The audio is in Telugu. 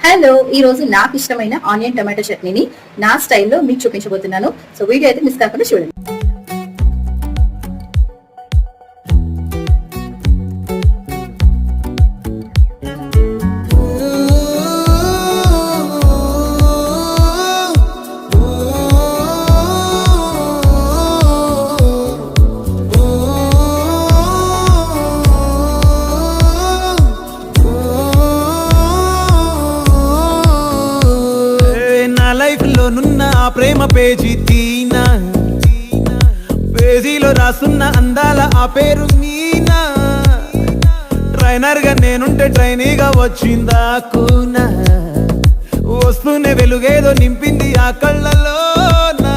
హలో, ఈ రోజు నాకు ఇష్టమైన ఆనియన్ టమాటో చట్నీని నా స్టైల్లో మీకు చూపించబోతున్నాను. సో వీడియో అయితే మిస్ కాకుండా చూడండి. ప్రేమ పేజీ తీనా, పేజీలో రాసున్న అందాల ఆ పేరు మీనా. ట్రైనర్ గా నేనుంటే ట్రైనీగా వచ్చిందా కూనా, వస్తూనే వెలుగేదో నింపింది ఆ కళ్ళలో నా.